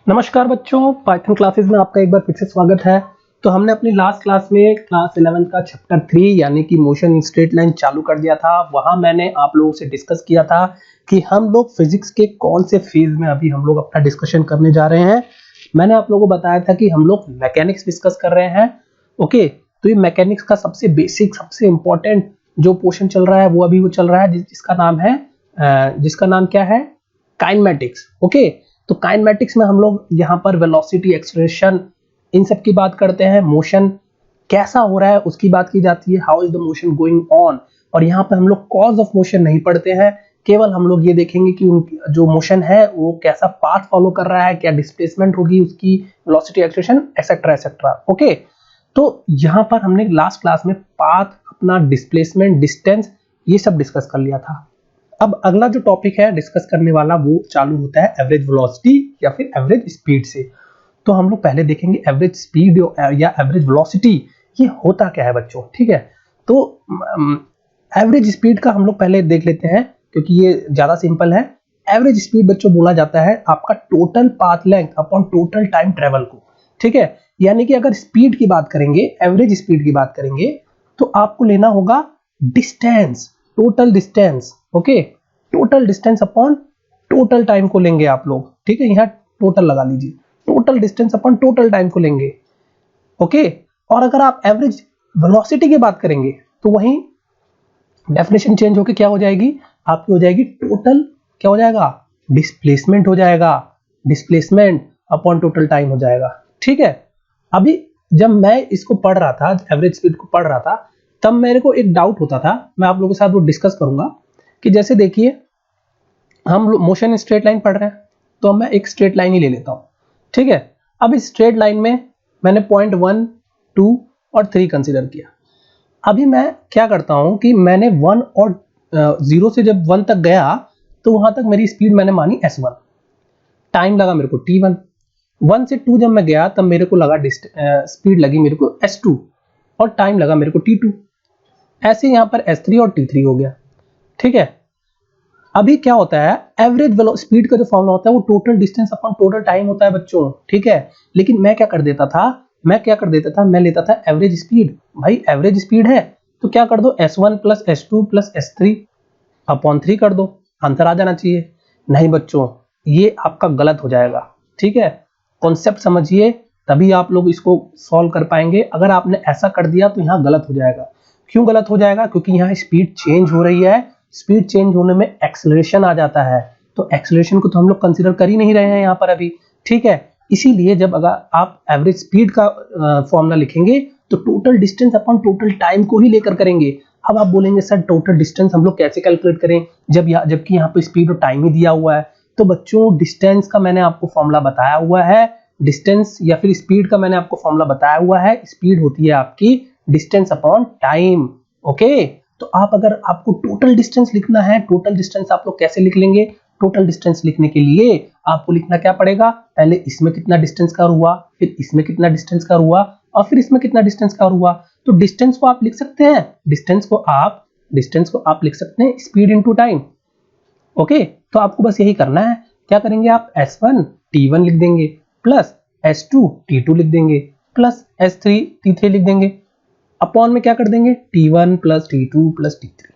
नमस्कार बच्चों, Python classes में आपका एक बार फिर से स्वागत है। तो हमने अपनी लास्ट क्लास में क्लास 11 का चैप्टर 3 यानी कि मोशन इन स्ट्रेट लाइन चालू कर दिया था। वहां मैंने आप लोगों से डिस्कस किया था कि हम लोग फिजिक्स के कौन से फेज में अभी हम लोग अपना डिस्कशन करने जा रहे हैं। मैंने आप लोगों को बताया था कि हम लोग मैकेनिक्स डिस्कस कर रहे हैं। ओके, तो ये मैकेनिक्स का सबसे बेसिक सबसे इंपॉर्टेंट जो पोर्शन चल रहा है वो अभी वो चल रहा है जिसका नाम क्या है, काइनेमैटिक्स। ओके, तो काइनेमैटिक्स में हम लोग यहाँ पर वेलोसिटी, एक्सेलरेशन, इन सब की बात करते हैं। मोशन कैसा हो रहा है उसकी बात की जाती है, how is the motion going on. और यहाँ पे हम लोग कॉज ऑफ मोशन नहीं पढ़ते हैं, केवल हम लोग ये देखेंगे कि उनकी जो मोशन है वो कैसा पाथ फॉलो कर रहा है, क्या डिस्प्लेसमेंट होगी उसकी, velocity, acceleration, etcetera etcetera. Okay, तो यहाँ पर हमने लास्ट क्लास में पाथ, अपना डिस्प्लेसमेंट, डिस्टेंस, ये सब डिस्कस कर लिया था। अब अगला जो टॉपिक है डिस्कस करने वाला वो चालू होता है एवरेज वेलोसिटी या फिर एवरेज स्पीड से। तो हम लोग पहले देखेंगे एवरेज स्पीड या एवरेज वेलोसिटी ये होता क्या है बच्चों। ठीक है, तो एवरेज स्पीड का हम लोग पहले देख लेते हैं क्योंकि ये ज्यादा सिंपल है। एवरेज स्पीड बच्चों बोला जाता है आपका total path length upon total time travel को। ठीक है, यानी कि अगर स्पीड की बात करेंगे, एवरेज स्पीड की बात करेंगे, तो आपको लेना होगा distance, total distance. Okay, total distance upon total time को लेंगे आप लोग। ठीक है, यहाँ टोटल लगा लीजिए, total distance upon total time को लेंगे। ओके, और अगर आप एवरेज वेलोसिटी की बात करेंगे तो वहीं डेफिनेशन चेंज होकर क्या हो जाएगी, आपकी हो जाएगी टोटल, क्या हो जाएगा, डिस्प्लेसमेंट हो जाएगा, डिस्प्लेसमेंट अपॉन टोटल टाइम हो जाएगा। ठीक है, अभी जब मैं इसको पढ़ रहा था, एवरेज स्पीड को पढ़ रहा था, तब मेरे को एक डाउट होता था, मैं आप लोगों के साथ वो डिस्कस करूंगा कि जैसे देखिए हम मोशन स्ट्रेट लाइन पढ़ रहे हैं तो मैं एक स्ट्रेट लाइन ही ले लेता हूं। ठीक है, अब इस स्ट्रेट लाइन में मैंने पॉइंट 1, 2 और 3 कंसीडर किया। अभी मैं क्या करता हूं कि मैंने 1 और 0 से जब 1 तक गया तो वहां तक मेरी स्पीड मैंने मानी s1, टाइम लगा मेरे को t1। 1 से 2 जब मैं गया तब मेरे को लगा स्पीड लगी मेरे को s2 और टाइम लगा मेरे को t2। ऐसे यहां पर s3 और t3 हो गया। ठीक है, अभी क्या होता है, एवरेज स्पीड का जो फॉर्मूला होता है वो total distance upon total time होता है बच्चों। ठीक है, लेकिन मैं क्या कर देता था, मैं लेता था एवरेज स्पीड। भाई एवरेज स्पीड है तो क्या कर दो, s1 plus s2 plus s3 upon 3 कर दो, आंसर आ जाना चाहिए। नहीं बच्चों, ये आपका गलत हो जाएगा। ठीक है, कॉन्सेप्ट समझिए तभी आप लोग इसको सॉल्व कर पाएंगे। अगर आपने ऐसा कर दिया तो यहाँ गलत हो जाएगा। क्यों गलत हो जाएगा, क्योंकि यहाँ स्पीड चेंज हो रही है, स्पीड चेंज होने में एक्सेलरेशन आ जाता है, तो एक्सेलरेशन को तो हम लोग कंसीडर कर ही नहीं रहे हैं यहाँ पर अभी। ठीक है, इसीलिए जब अगर आप एवरेज स्पीड का फॉर्मूला लिखेंगे तो total distance upon total time को ही लेकर करेंगे। अब आप बोलेंगे सर टोटल डिस्टेंस हम लोग कैसे कैलकुलेट करें जबकि यहाँ पे स्पीड और टाइम ही दिया हुआ है। तो बच्चों डिस्टेंस का मैंने आपको फॉर्मूला बताया हुआ है, डिस्टेंस या फिर स्पीड का मैंने आपको फॉर्मूला बताया हुआ है। स्पीड होती है आपकी डिस्टेंस अपॉन टाइम। ओके, तो आप अगर आपको टोटल डिस्टेंस लिखना है, टोटल डिस्टेंस आप लोग कैसे लिख लेंगे, टोटल डिस्टेंस लिखने के लिए आपको लिखना क्या पड़ेगा, पहले इसमें कितना डिस्टेंस कवर हुआ, फिर इसमें कितना डिस्टेंस कवर हुआ और फिर इसमें कितना डिस्टेंस कवर हुआ। तो डिस्टेंस को आप लिख सकते हैं, डिस्टेंस को आप लिख सकते हैं स्पीड इनटू टाइम। ओके, तो आपको बस यही करना है, क्या करेंगे आप s1 t1 लिख देंगे प्लस s2 t2 लिख देंगे प्लस s3 t3 लिख देंगे, अपॉन में क्या कर देंगे t1 plus t2 plus t3,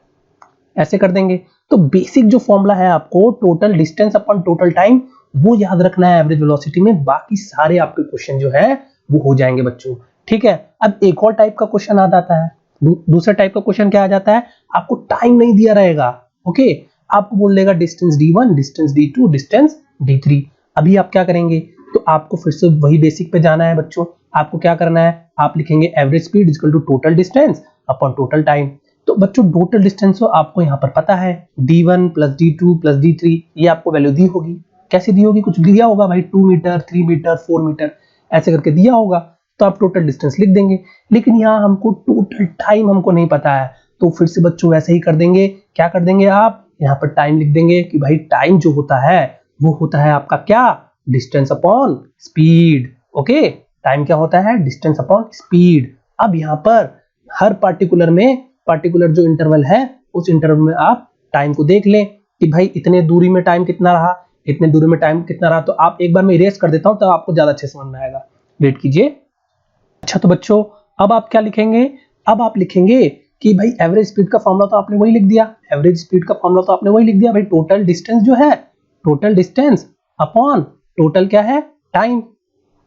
ऐसे कर देंगे। तो बेसिक जो फॉर्मूला है आपको total distance upon total time वो याद रखना है एवरेज वेलोसिटी में, बाकी सारे आपके क्वेश्चन जो है वो हो जाएंगे बच्चों। ठीक है, अब एक और टाइप का क्वेश्चन आ जाता है, दूसरा टाइप का क्वेश्चन क्या आ जाता है, आपको टाइम नहीं दिया रहेगा। ओके, आपको बोल देगा distance d1, distance d2, distance d3। अभी आप क्या करेंगे, तो आपको फिर से वही बेसिक पे जाना है बच्चों। आपको क्या करना है, आप लिखेंगे average speed equal to total distance upon total time. तो बच्चों टोटल डिस्टेंस तो आपको यहाँ पर पता है, d1 plus d2 plus d3, ये आपको वैल्यू दी होगी। कैसे दी होगी, कुछ दिया होगा भाई, 2 मीटर, 3 मीटर, 4 मीटर ऐसे करके दिया होगा, तो आप टोटल डिस्टेंस लिख देंगे। लेकिन यहाँ हमको टोटल टाइम हमको नहीं पता है, तो फिर से बच्चों वैसे ही कर देंगे। क्या कर देंगे, आप यहाँ पर टाइम लिख देंगे कि भाई टाइम जो होता है वो होता है आपका क्या, distance upon speed. Okay, time क्या होता है, डिस्टेंस अपॉन स्पीड। अब यहाँ पर हर पार्टिकुलर जो इंटरवल है उस इंटरवल में आप टाइम को देख लें कि भाई इतने दूरी में टाइम कितना रहा, इतने दूरी में टाइम कितना रहा, तो आप एक बार मैं इरेज कर देता हूं तो आपको ज्यादा अच्छे समझ में आएगा। वेट कीजिए। अच्छा तो बच्चों अब आप क्या लिखेंगे, अब आप लिखेंगे कि भाई एवरेज स्पीड का फॉर्मूला तो आपने वही लिख दिया, एवरेज स्पीड का फॉर्मूला तो आपने वही लिख दिया भाई, टोटल डिस्टेंस जो है, टोटल डिस्टेंस अपॉन टोटल क्या है, टाइम।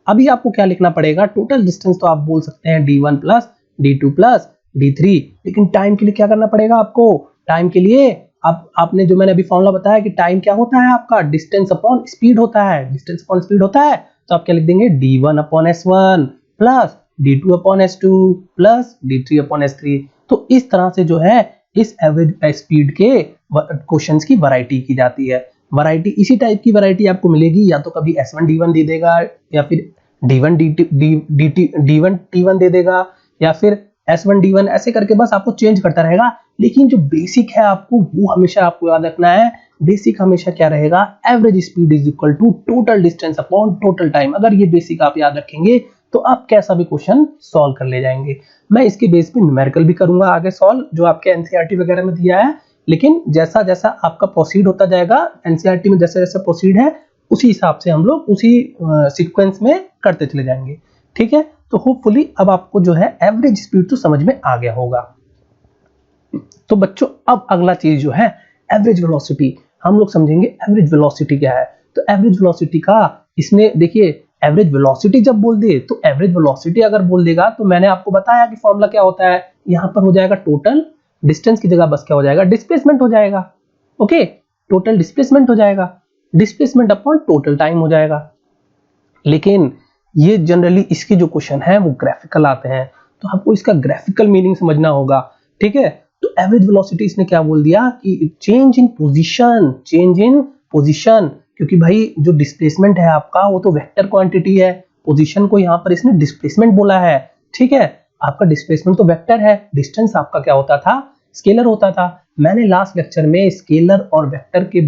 अभी आपको क्या लिखना पड़ेगा, टोटल डिस्टेंस तो आप बोल सकते हैं d1 plus d2 plus d3, लेकिन टाइम के लिए क्या करना पड़ेगा आपको, टाइम के लिए आपने जो मैंने अभी फॉर्मूला बताया कि टाइम क्या होता है आपका, डिस्टेंस अपॉन स्पीड होता है, डिस्टेंस अपॉन स्पीड होता है, तो आप क्या लिख देंगे d1 upon s1 plus d2 upon s2 plus d3 upon s3। तो इस तरह से जो है इस एवरेज स्पीड के क्वेश्चंस की वैरायटी की जाती है। वैरायटी इसी टाइप की वैरायटी आपको मिलेगी, या तो कभी S1 D1 दे देगा, या फिर D1 D1 T1 दे देगा, या फिर S1 D1 ऐसे करके बस आपको चेंज करता रहेगा। लेकिन जो बेसिक है आपको वो हमेशा आपको याद रखना है, बेसिक हमेशा क्या रहेगा, average speed is equal to total distance upon total time. अगर ये बेसिक आप याद रखेंगे तो आप कैसा भी क्वेश्चन सॉल्व कर ले जाएंगे। मैं इसके बेस पे न्यूमेरिकल भी करूंगा आगे सॉल्व, जो आपके एनसीईआरटी वगैरह में दिया है, लेकिन जैसा जैसा आपका प्रोसीड होता जाएगा एनसीईआरटी में, जैसे जैसे प्रोसीड है उसी हिसाब से हम लोग उसी सीक्वेंस में करते चले जाएंगे। ठीक है, तो होपफुली अब आपको जो है एवरेज स्पीड तो समझ में आ गया होगा। तो बच्चों अब अगला चीज जो है एवरेज वेलोसिटी, हम लोग समझेंगे एवरेज वेलोसिटी क्या है। तो एवरेज वेलोसिटी का इसमें देखिए, एवरेज वेलोसिटी जब बोल दे तो एवरेज वेलोसिटी अगर बोल देगा तो मैंने आपको बताया कि फॉर्मूला क्या होता है, यहां पर हो जाएगा टोटल डिस्टेंस की जगह बस क्या हो जाएगा, डिस्प्लेसमेंट हो जाएगा। ओके, टोटल डिस्प्लेसमेंट हो जाएगा, डिस्प्लेसमेंट अपॉन टोटल टाइम हो जाएगा। लेकिन ये जनरली इसके जो क्वेश्चन है वो ग्राफिकल आते हैं, तो आपको इसका ग्राफिकल मीनिंग समझना होगा। ठीक है, तो एवरेज वेलोसिटी इसने क्या बोल दिया कि change in position, change in position, क्योंकि भाई जो डिस्प्लेसमेंट है आपका वो तो वेक्टर क्वांटिटी है, पोजीशन को यहाँ पर इसने डिस्प्लेसमेंट बोला है। ठीक है, आपका डिस्प्लेसमेंट तो वेक्टर है, डिस्टेंस आपका क्या होता था, स्केलर होता था। मैंने लास्ट लेक्चर में स्केलर और वेक्टर के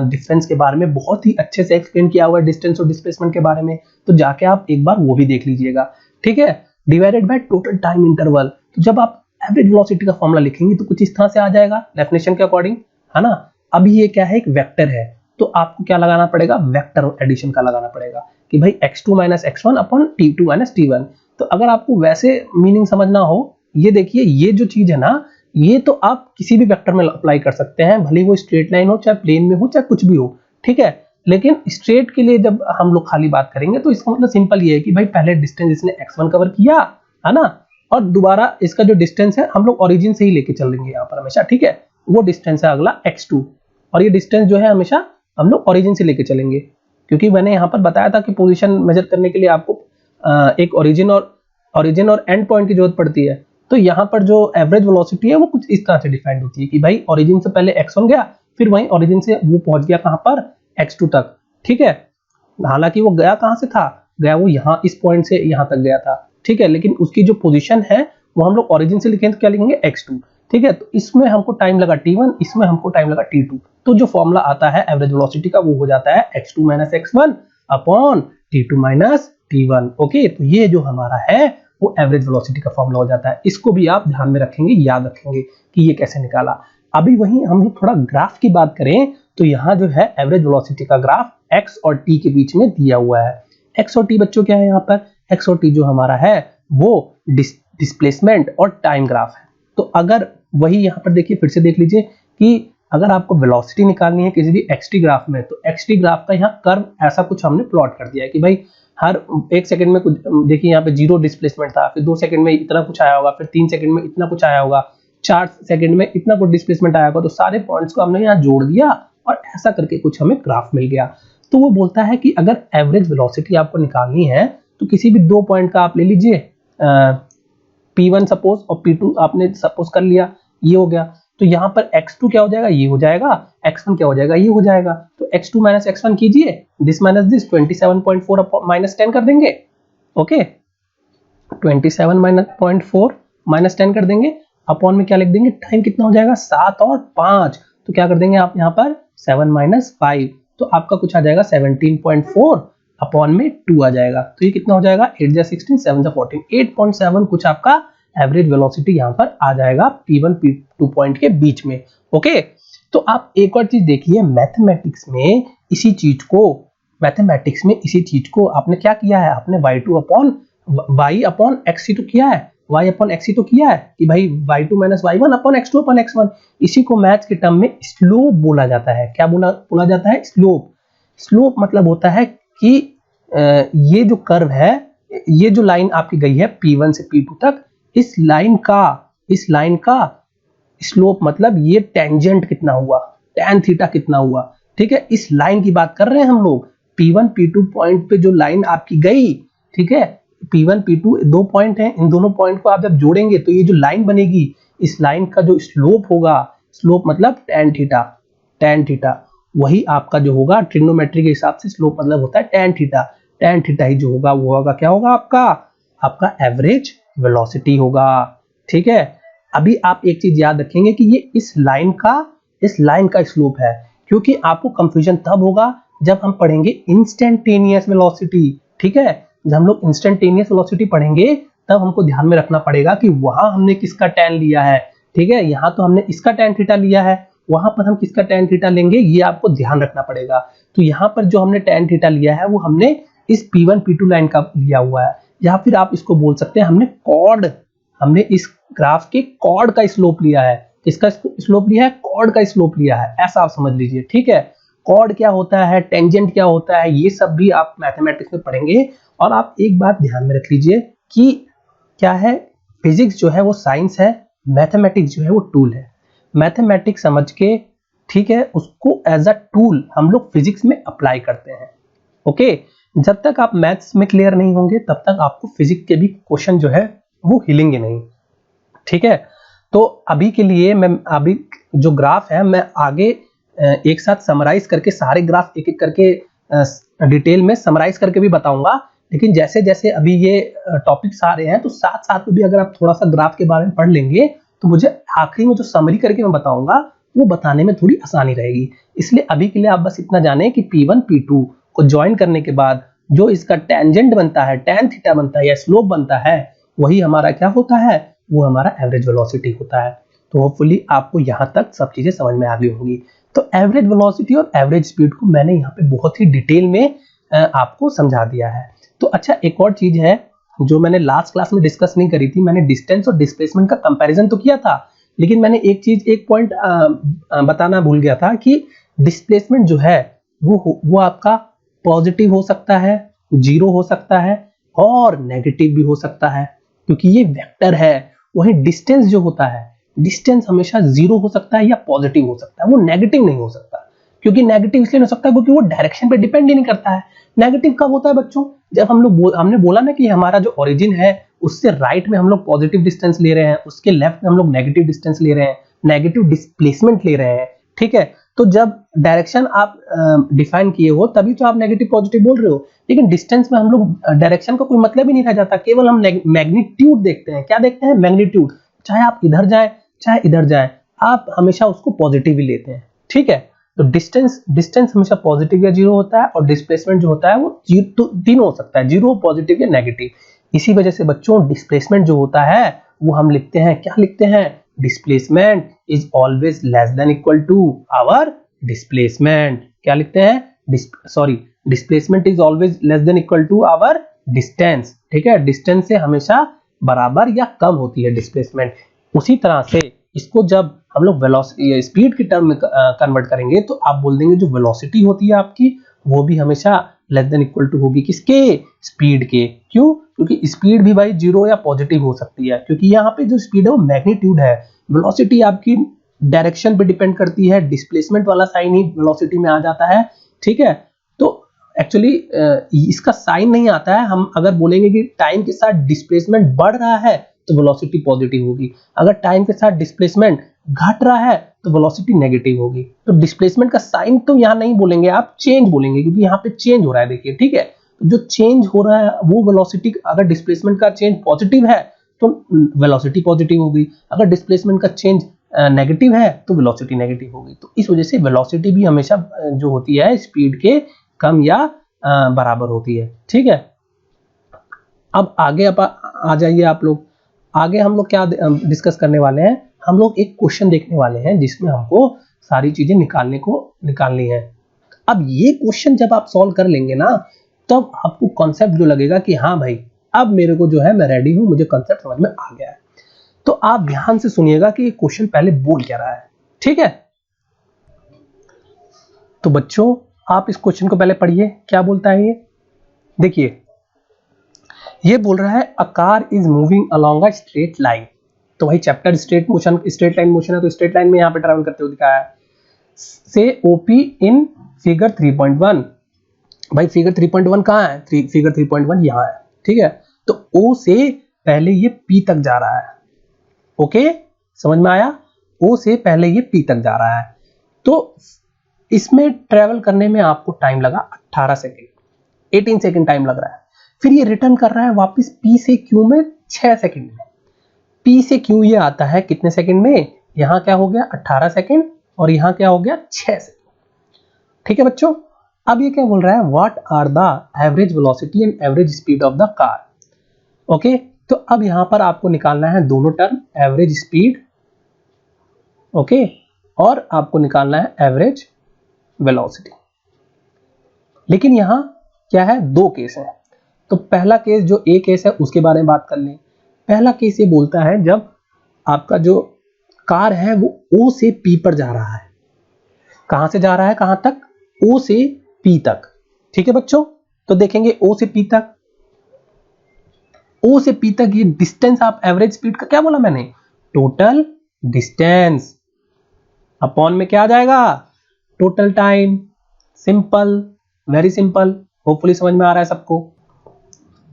डिफरेंस के बारे में बहुत ही अच्छे से एक्सप्लेन किया हुआ है, डिस्टेंस और डिस्प्लेसमेंट के बारे में, तो जाके आप एक बार वो भी देख लीजिएगा। ठीक है, divided by total time interval. तो जब आप एवरेज वेलोसिटी का फॉर्मूला लिखेंगे तो कुछ इस तरह से आ जाएगा डेफिनेशन के अकॉर्डिंग, है ना। अभी ये क्या है, एक वेक्टर है, तो आपको क्या लगाना पड़ेगा, वेक्टर एडिशन का लगाना पड़ेगा कि भाई x2 minus x1 upon t2 minus t1। तो अगर आपको वैसे मीनिंग समझना हो, ये देखिए ये जो चीज है ना, ये तो आप किसी भी वेक्टर में अप्लाई कर सकते हैं, भले वो स्ट्रेट लाइन हो, चाहे प्लेन में हो, चाहे कुछ भी हो। ठीक है, लेकिन स्ट्रेट के लिए जब हम लोग खाली बात करेंगे तो इसका मतलब सिंपल ये है कि भाई पहले डिस्टेंस इसने x1 कवर किया, है ना, और दोबारा इसका जो डिस्टेंस है हम लोग ओरिजिन से ही लेके चलेंगे यहाँ पर हमेशा। ठीक है, वो डिस्टेंस है अगला x2, और ये डिस्टेंस जो है हमेशा हम लोग ओरिजिन से लेके चलेंगे, क्योंकि मैंने यहाँ पर बताया था कि पोजीशन मेजर करने के लिए आपको एक ओरिजिन और एंड पॉइंट की जरूरत पड़ती है। तो यहाँ पर जो एवरेज वेलोसिटी है वो कुछ इस तरह से डिफाइंड होती है कि भाई ओरिजिन से पहले x1 गया, फिर वहीं ओरिजिन से वो पहुंच गया कहां पर, x2 तक। ठीक है, हालांकि वो गया कहां से था, गया वो यहाँ इस पॉइंट से यहाँ तक गया था। ठीक है, लेकिन उसकी जो पोजीशन है वो हम लोग ओरिजिन से लिखेंगे तो क्या लिखेंगे, x2। ठीक है, तो इसमें हमको टाइम लगा t1, इसमें हमको टाइम लगा t2। तो जो फॉर्मूला आता है एवरेज वेलोसिटी का वो हो जाता है x2 minus x1 upon t2 minus t1। Okay, तो ये जो हमारा है वो एवरेज वेलोसिटी का फॉर्मूला हो जाता है। इसको भी आप ध्यान में रखेंगे, याद रखेंगे कि ये कैसे निकाला। अभी वहीं हम लोग थोड़ा ग्राफ की बात करें तो यहाँ जो है एवरेज वेलोसिटी का ग्राफ x और t के बीच में दिया हुआ है। x और t बच्चों क्या है, यहाँ पर x और t जो हमारा है वो डिस्प्लेसमेंट और टाइम ग्राफ है। तो अगर वही यहाँ पर देखिए, फिर से देख लीजिए कि अगर आपको वेलोसिटी निकालनी है किसी भी xt ग्राफ में, तो xt ग्राफ का यहाँ कर्व ऐसा कुछ हमने प्लॉट कर दिया है कि भाई हर 1 सेकंड में कुछ, देखिए यहाँ पे 0 डिस्प्लेसमेंट था, फिर 2 सेकंड में इतना कुछ आया होगा, फिर 3 सेकंड में इतना कुछ आया होगा, 4 सेकंड में इतना कुछ डिस्प्लेसमेंट आया होगा। तो सारे पॉइंट्स को हमने यहाँ जोड़ दिया और ऐसा करके कुछ हमें ग्राफ मिल गया। तो वो बोलता है कि अगर एवरेज वेलोसिटी आपको निकालनी है तो किसी भी 2 पॉइंट का आप ले लीजिए, P1 सपोज और P2 आपने सपोज कर लिया, ये हो गया। तो यहाँ पर x2 क्या हो जाएगा, ये हो जाएगा, x1 क्या हो जाएगा, ये हो जाएगा। तो x2 माइनस x1 कीजिए, दिस माइनस दिस 27.4 माइनस 10 कर देंगे। ओके, 27.4 माइनस 10 कर देंगे, अपॉन में क्या लिख देंगे, टाइम कितना हो जाएगा, 7 और 5। तो क्या कर देंगे आप यहाँ पर 7 माइनस 5, तो आपका कुछ आ जाएगा 17.4 अपॉन में 2 आ जाएगा। तो ये कितना हो जाएगा, 8 जा 16 7 जा 14, 8.7 कुछ आपका एवरेज वेलोसिटी यहाँ पर आ जाएगा P1 P2 पॉइंट के बीच में। ओके, तो आप एक और चीज देखिए, मैथमेटिक्स में इसी चीज को मैथमेटिक्स में, इसी चीज को आपने क्या किया है, आपने y2 upon y upon x ही तो किया है, y अपॉन x ही तो किया है कि भाई y2 minus y1 upon x2 upon x1। इसी को मैथ्स के टर्म में स्लोप बोला जाता है। क्या बोला जाता है? स्लोप। स्लोप मतलब होता है कि ये जो कर्व है, ये जो लाइन आपकी गई है P1 से P2 तक, इस लाइन का स्लोप मतलब ये टेंजेंट कितना हुआ, tan थीटा कितना हुआ। ठीक है, इस लाइन की बात कर रहे हैं हम लोग। P1 P2 पॉइंट पे जो लाइन आपकी गई, ठीक है, P1 P2 दो पॉइंट हैं, इन दोनों पॉइंट को आप जब जोड़ेंगे तो ये जो लाइन बनेगी, इस लाइन का जो स्लोप होगा, स्लोप मतलब tan थीटा, वही आपका जो होगा ट्रिग्नोमेट्री के हिसाब से स्लोप मतलब होता है tan थीटा ही जो होगा वो होगा, क्या होगा, आपका एवरेज वेलोसिटी होगा। ठीक है, अभी आप एक चीज याद रखेंगे कि ये इस लाइन का स्लोप है, क्योंकि आपको कंफ्यूजन तब होगा जब हम पढ़ेंगे इंस्टेंटेनियस वेलोसिटी। ठीक है, जब हम लोग इंस्टेंटेनियस वेलोसिटी पढ़ेंगे तब हमको ध्यान में रखना पड़ेगा कि वहां हमने किसका tan लिया है। ठीक है, यहां तो हमने इसका tan थीटा लिया है, वहां पर हम किसका tan थीटा लेंगे ये आपको ध्यान रखना पड़ेगा। तो यहाँ पर जो हमने tan थीटा लिया है वो हमने इस P1 P2 लाइन का लिया हुआ है, या फिर आप इसको बोल सकते हैं हमने इस ग्राफ के कॉर्ड का स्लोप लिया है। किसका स्लोप लिया है? कॉर्ड का स्लोप लिया है, ऐसा आप समझ लीजिए। ठीक है, कॉर्ड क्या होता है, टेंजेंट क्या होता है, ये सब भी आप मैथमेटिक्स में पढ़ेंगे। और आप एक बात ध्यान में रख लीजिए कि क्या है, फिजिक्स जो है वो साइंस है, मैथमेटिक्स जो है वो टूल है। मैथमेटिक्स समझ के, ठीक है, उसको एज अ टूल हम लोग फिजिक्स में अप्लाई करते हैं। ओके, जब तक आप मैथ्स में क्लियर नहीं होंगे तब तक आपको फिजिक्स के भी क्वेश्चन जो है वो हिलेंगे नहीं। ठीक है, तो अभी के लिए मैं अभी जो ग्राफ है मैं आगे एक साथ समराइज करके सारे ग्राफ एक एक करके डिटेल में समराइज करके भी बताऊंगा। लेकिन जैसे जैसे अभी ये टॉपिक्स आ रहे हैं तो साथ साथ में भी अगर आप थोड़ा सा ग्राफ के बारे में पढ़ लेंगे तो मुझे आखिरी में जो समरी करके मैं बताऊंगा वो बताने में थोड़ी आसानी रहेगी। इसलिए अभी के लिए आप बस इतना जाने कि P1 P2 को ज्वाइन करने के बाद जो इसका टेंजेंट बनता है, tan थीटा बनता है या स्लोप बनता है, वही हमारा क्या होता है, वो हमारा एवरेज वेलोसिटी होता है। तो होपफुली आपको यहाँ तक सब चीजें समझ में आ गई होंगी। तो एवरेज वेलोसिटी और एवरेज स्पीड को मैंने यहाँ पे बहुत ही डिटेल में आपको समझा दिया है। तो अच्छा, एक और चीज है जो मैंने लास्ट क्लास में डिस्कस नहीं करी थी, मैंने डिस्टेंस और डिस्प्लेसमेंट का कंपैरिजन तो किया था, लेकिन मैंने एक पॉइंट बताना भूल गया था कि डिस्प्लेसमेंट जो है वो आपका पॉजिटिव हो सकता है, जीरो हो सकता है और नेगेटिव भी हो सकता है, क्योंकि ये वेक्टर है। वहीं डिस्टेंस जो होता है, डिस्टेंस हमेशा जीरो हो सकता है या पॉजिटिव हो सकता है, वो नेगेटिव नहीं हो सकता। क्योंकि नेगेटिव इसलिए नहीं हो सकता क्योंकि वो डायरेक्शन पे डिपेंड ही नहीं करता है। नेगेटिव कब होता है बच्चों? जब हमने बोला ना कि हमारा जो ओरिजिन है उससे राइट में हम लोग पॉजिटिव डिस्टेंस ले रहे हैं, उसके लेफ्ट में हम लोग नेगेटिव डिस्टेंस ले रहे हैं, नेगेटिव डिस्प्लेसमेंट ले रहे हैं। ठीक है, तो जब डायरेक्शन आप डिफाइन किए हो तभी तो आप नेगेटिव पॉजिटिव बोल रहे हो, लेकिन डिस्टेंस में हम लोग डायरेक्शन का कोई मतलब ही नहीं रह जाता, केवल हम मैग्नीट्यूड देखते हैं। क्या देखते हैं? मैग्नीट्यूड। चाहे आप इधर जाए चाहे इधर जाए, आप हमेशा उसको पॉजिटिव ही लेते हैं। ठीक है, तो डिस्टेंस हमेशा पॉजिटिव या जीरो होता है और डिस्प्लेसमेंट जो होता है वो तीनों हो सकता है, जीरो, पॉजिटिव या नेगेटिव। इसी वजह से बच्चों डिस्प्लेसमेंट जो होता है वो हम लिखते हैं, क्या लिखते हैं? Displacement is always less than equal to our displacement. क्या लिखते हैं? Displacement is always less than equal to our distance. ठीक है, डिस्टेंस से हमेशा बराबर या कम होती है डिस्प्लेसमेंट। उसी तरह से इसको जब हम लोग वेलोसिटी स्पीड की टर्म में कन्वर्ट करेंगे तो आप बोल देंगे जो वेलोसिटी होती है आपकी वो भी हमेशा लेस देन इक्वल टू होगी किसके? स्पीड के। क्यों? क्योंकि स्पीड भी भाई जीरो या पॉजिटिव हो सकती है, क्योंकि यहाँ पे जो स्पीड है वो मैग्नीट्यूड है। वेलोसिटी आपकी डायरेक्शन पे डिपेंड करती है, डिस्प्लेसमेंट वाला साइन ही वेलोसिटी में आ जाता है। ठीक है, तो एक्चुअली इसका साइन नहीं आता है। हम अगर बोलेंगे कि टाइम के साथ डिस्प्लेसमेंट बढ़ रहा है तो वेलोसिटी पॉजिटिव होगी, अगर टाइम के साथ डिस्प्लेसमेंट घट रहा है तो वेलोसिटी नेगेटिव होगी। तो डिस्प्लेसमेंट का साइन तो यहाँ नहीं बोलेंगे, आप चेंज बोलेंगे, क्योंकि यहाँ पे चेंज हो रहा है। देखिए, ठीक है, तो जो चेंज हो रहा है वो वेलोसिटी, अगर डिस्प्लेसमेंट का चेंज पॉजिटिव है तो वेलोसिटी पॉजिटिव होगी, अगर डिस्प्लेसमेंट का चेंज नेगेटिव है तो वेलोसिटी नेगेटिव होगी। तो इस वजह से वेलोसिटी भी हमेशा जो होती है स्पीड के कम या बराबर होती है। ठीक है, अब आगे आ जाइए आप लोग। आगे हम लोग क्या डिस्कस करने वाले हैं? हम लोग एक क्वेश्चन देखने वाले हैं जिसमें हमको सारी चीजें निकालनी है। अब ये क्वेश्चन जब आप सॉल्व कर लेंगे ना, तब आपको कॉन्सेप्ट जो लगेगा कि हाँ भाई अब मेरे को जो है मैं रेडी हूं, मुझे कॉन्सेप्ट समझ में आ गया है। तो आप ध्यान से सुनिएगा कि ये क्वेश्चन पहले बोल क्या रहा है, ठीक है। तो बच्चों आप इस क्वेश्चन को पहले पढ़िए, क्या बोलता है ये। देखिए ये बोल रहा है a car is moving along a straight line. तो भाई chapter straight motion, straight line motion है, तो स्ट्रेट लाइन में यहाँ पे ट्रैवल करते हुए दिखाया है। से ओपी इन फिगर 3.1। भाई फिगर 3.1 कहाँ है, फिगर 3.1 यहाँ है, ठीक है। तो ओ से पहले ये पी तक जा रहा है, ओके समझ में आया। ओ से पहले ये पी तक जा रहा है, तो इसमें ट्रेवल करने में आपको टाइम लगा 18 सेकेंड, 18 सेकेंड टाइम लग रहा है। फिर ये रिटर्न कर रहा है वापस पी से क्यू में 6 सेकेंड में। पी से क्यू ये आता है कितने सेकेंड में, यहां क्या हो गया 18 सेकेंड, और यहां क्या हो गया 6 सेकेंड, ठीक है बच्चों। अब ये क्या बोल रहा है, what are the average velocity and average speed of the car. Okay तो अब यहां पर आपको निकालना है दोनों टर्म, एवरेज स्पीड, ओके, और आपको निकालना है एवरेज वेलोसिटी। लेकिन यहां क्या है, दो केस है। तो पहला केस जो ए केस है उसके बारे में बात कर लें। पहला केस ये बोलता है जब आपका जो कार है वो ओ से पी पर जा रहा है। कहां से जा रहा है, कहां तक, ओ से पी तक, ठीक है बच्चों। तो देखेंगे ओ से पी तक, ओ से पी तक ये डिस्टेंस, आप एवरेज स्पीड का क्या बोला मैंने, टोटल डिस्टेंस अपॉन में क्या आ जाएगा, total time. Simple, very simple, hopefully समझ में आ रहा है सबको।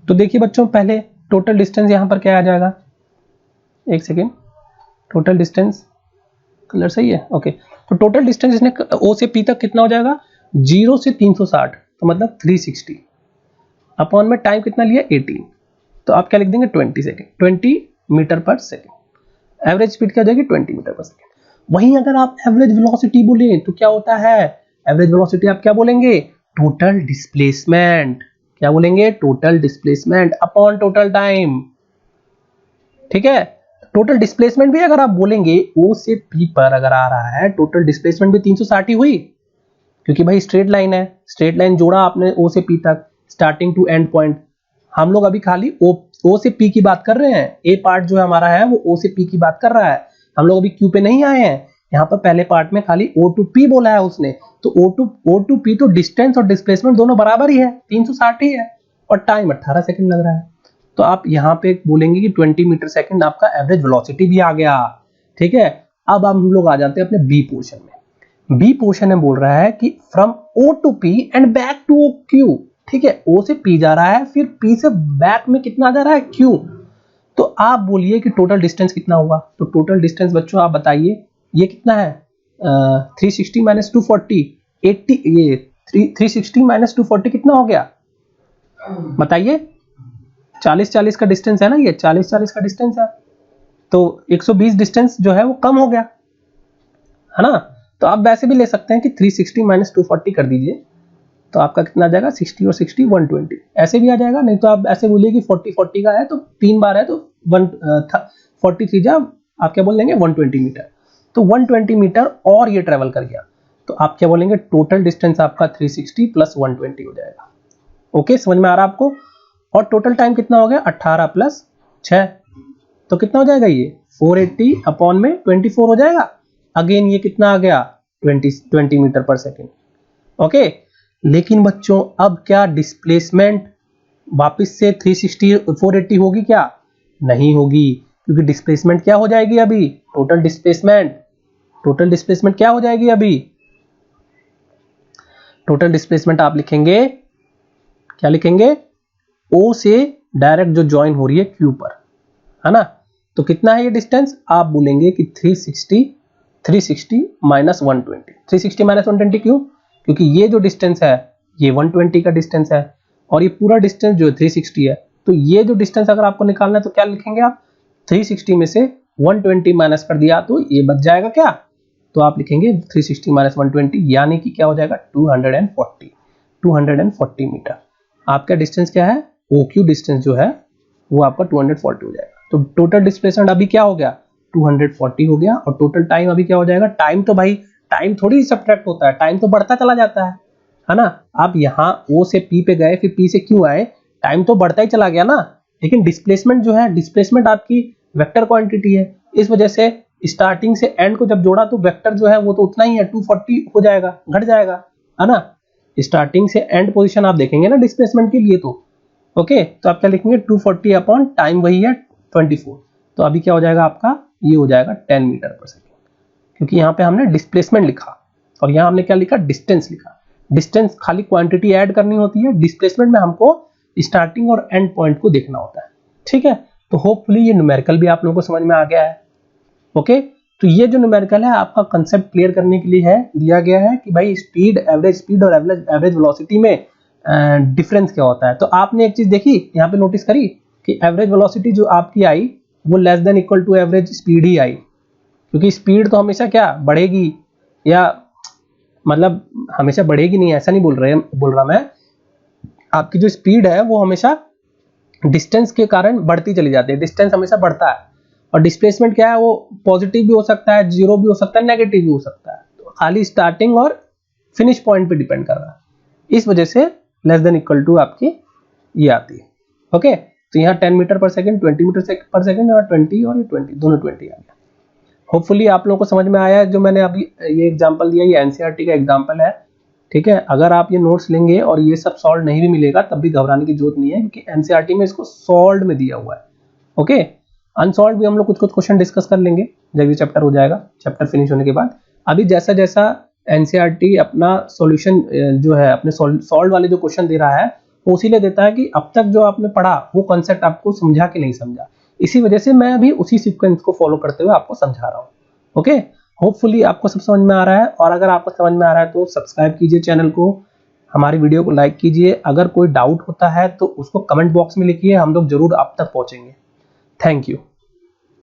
तो देखिए बच्चों पहले टोटल डिस्टेंस यहां पर क्या आ जाएगा, एक सेकेंड, टोटल डिस्टेंस कलर सही है, ओके। तो टोटल डिस्टेंस इसने ओ से पी तक कितना हो जाएगा, 0 से 360, तो मतलब 360 अपॉन में टाइम कितना लिया 18, तो आप क्या लिख देंगे 20 सेकेंड, 20 मीटर पर सेकेंड। एवरेज स्पीड क्या हो जाएगी 20 मीटर पर सेकेंड। वहीं अगर आप एवरेज वेलोसिटी बोले तो क्या होता है, एवरेज वेलोसिटी आप क्या बोलेंगे, टोटल डिस्प्लेसमेंट। क्या बोलेंगे, total displacement upon total time, ठीक है। टोटल डिस्प्लेसमेंट भी अगर आप बोलेंगे ओ से पी पर अगर आ रहा है, टोटल डिस्प्लेसमेंट भी 360 हुई, क्योंकि भाई स्ट्रेट लाइन है, स्ट्रेट लाइन जोड़ा आपने ओ से पी तक, स्टार्टिंग टू एंड पॉइंट। हम लोग अभी खाली ओ से पी की बात कर रहे हैं, ए पार्ट जो हमारा है वो ओ से पी की बात कर रहा है, हम लोग अभी क्यू पे नहीं आए हैं। यहाँ पर पहले पार्ट में खाली ओ टू पी बोला है उसने, तो ओ टू पी तो डिस्टेंस और डिस्प्लेसमेंट दोनों बराबर ही है, 360 ही है, और टाइम 18 सेकंड लग रहा है। तो आप यहाँ पे बोलेंगे कि 20 मीटर सेकंड आपका एवरेज वेलोसिटी भी आ गया, ठीक है। अब हम लोग आ जाते हैं अपने बी पोर्शन में। बी पोर्शन में बोल रहा है कि from O to P and back to Q, ठीक है। ओ से पी जा रहा है, फिर पी से बैक में कितना जा रहा है, क्यू। तो आप बोलिए कि टोटल डिस्टेंस कितना हुआ। तो टोटल डिस्टेंस बच्चों आप बताइए, ये कितना है, 360 माइनस 240, 80, ये 360 माइनस 240 कितना हो गया बताइए, 40-40 का डिस्टेंस है ना, ये 40-40 का डिस्टेंस है, तो 120 डिस्टेंस जो है वो कम हो गया, है ना। तो आप वैसे भी ले सकते हैं कि 360 माइनस 240 कर दीजिए, तो आपका कितना आ जाएगा, 60 और 60 120, ऐसे भी आ जाएगा। नहीं तो आप ऐसे बोलिए कि 40-40 का है तो 3 बार है तो 43 जा आप क्या बोल देंगे 120 मीटर, तो 120 मीटर और ये ट्रेवल कर गया, तो आप क्या बोलेंगे, टोटल डिस्टेंस आपका 360 प्लस 120 हो जाएगा। ओके समझ में आ रहा है आपको। और टोटल टाइम कितना हो गया, 18 प्लस 6, तो कितना हो जाएगा, ये 480 अपॉन में 24 हो जाएगा। अगेन ये कितना आ गया, 20 मीटर पर सेकेंड, ओके। लेकिन बच्चों अब क्या डिस्प्लेसमेंट वापस से 360 480 होगी क्या, नहीं होगी, क्योंकि डिस्प्लेसमेंट क्या हो जाएगी अभी, टोटल डिस्प्लेसमेंट क्या हो जाएगी अभी, टोटल डिस्प्लेसमेंट आप लिखेंगे, क्या लिखेंगे, ओ से डायरेक्ट जो ज्वाइन हो रही है क्यू पर, है ना। तो कितना है ये डिस्टेंस, आप बोलेंगे कि 360 माइनस 120, 360 माइनस 120 क्यों, क्योंकि ये जो डिस्टेंस है ये 120 का डिस्टेंस है, और ये पूरा डिस्टेंस जो 360 है, तो ये जो डिस्टेंस अगर आपको निकालना है तो क्या लिखेंगे आप, 360 में से 120 माइनस कर दिया तो ये बच जाएगा क्या, तो आप लिखेंगे 360 माइनस 120, यानी कि क्या हो जाएगा 240 मीटर। आपका डिस्टेंस क्या है, OQ डिस्टेंस जो है वो आपका 240 हो जाएगा। तो टोटल डिस्प्लेसमेंट अभी क्या हो गया, 240 हो गया, और टोटल टाइम अभी क्या हो जाएगा, टाइम तो भाई टाइम थोड़ी सब्ट्रैक्ट होता है, टाइम तो बढ़ता चला जाता है, है ना। आप यहाँ O से P पे गए, फिर P से Q आए, टाइम तो बढ़ता ही चला गया ना, लेकिन डिस्प्लेसमेंट जो है, डिस्प्लेसमेंट आपकी वेक्टर क्वांटिटी है, इस वजह से स्टार्टिंग से एंड को जब जोड़ा तो वेक्टर जो है वो तो उतना ही है, 240 हो जाएगा, घट जाएगा, है ना। स्टार्टिंग से एंड पोजीशन आप देखेंगे ना डिस्प्लेसमेंट के लिए, तो ओके, तो आप क्या लिखेंगे 240 अपॉन टाइम वही है 24, तो अभी क्या हो जाएगा आपका, ये हो जाएगा 10 मीटर पर सेकेंड, क्योंकि यहाँ पे हमने डिस्प्लेसमेंट लिखा और यहाँ हमने क्या लिखा, डिस्टेंस लिखा। डिस्टेंस खाली क्वांटिटी ऐड करनी होती है, डिस्प्लेसमेंट में हमको स्टार्टिंग और एंड पॉइंट को देखना होता है, ठीक है। तो होपफुली ये न्यूमेरिकल भी आप लोगों को समझ में आ गया है। ओके, तो ये जो न्यूमेरिकल है आपका कंसेप्ट क्लियर करने के लिए है, दिया गया है कि भाई स्पीड और एवरेज वेलोसिटी में डिफरेंस क्या होता है। तो आपने एक चीज देखी यहाँ पे, नोटिस करी कि एवरेज वेलोसिटी जो आपकी आई वो less than equal to average speed ही आई, क्योंकि स्पीड तो हमेशा क्या बढ़ेगी, या मतलब हमेशा बढ़ेगी नहीं, ऐसा नहीं बोल रहा मैं, आपकी जो स्पीड है वो हमेशा डिस्टेंस के कारण बढ़ती चली जाती है, डिस्टेंस हमेशा बढ़ता है। और डिस्प्लेसमेंट क्या है, वो पॉजिटिव भी हो सकता है, जीरो भी हो सकता है, नेगेटिव भी हो सकता है, तो खाली स्टार्टिंग और फिनिश पॉइंट पे डिपेंड कर रहा है, इस वजह से लेस देन इक्वल टू आपकी ये आती है। ओके, तो यहाँ 10 मीटर पर सेकंड, 20 मीटर पर सेकंड, और 20 और ये 20 दोनों 20 आ गया। होपफुली आप लोगों को समझ में आया है, जो मैंने अभी ये एग्जांपल दिया, ये एनसीईआरटी का एग्जांपल है, ठीक है। अगर आप ये नोट्स लेंगे और ये सब सॉल्व नहीं भी मिलेगा तब भी घबराने की जरूरत नहीं है, क्योंकि एनसीईआरटी में इसको सॉल्व में दिया हुआ है। ओके, अनसॉल्व भी हम लोग कुछ क्वेश्चन डिस्कस कर लेंगे जब ये चैप्टर हो जाएगा, चैप्टर फिनिश होने के बाद। अभी जैसा जैसा एनसीईआरटी अपना सॉल्यूशन जो है, अपने सॉल्व वाले जो क्वेश्चन दे रहा है, वो इसीलिए देता है कि अब तक जो आपने पढ़ा वो कॉन्सेप्ट आपको समझा कि नहीं समझा, इसी वजह से मैं अभी उसी सीक्वेंस को फॉलो करते हुए आपको समझा रहा हूँ। ओके, होपफुली आपको सब समझ में आ रहा है, और अगर आपको समझ में आ रहा है तो सब्सक्राइब कीजिए चैनल को, हमारी वीडियो को लाइक कीजिए। अगर कोई डाउट होता है तो उसको कमेंट बॉक्स में लिखिए, हम लोग जरूर आप तक पहुंचेंगे। Thank you.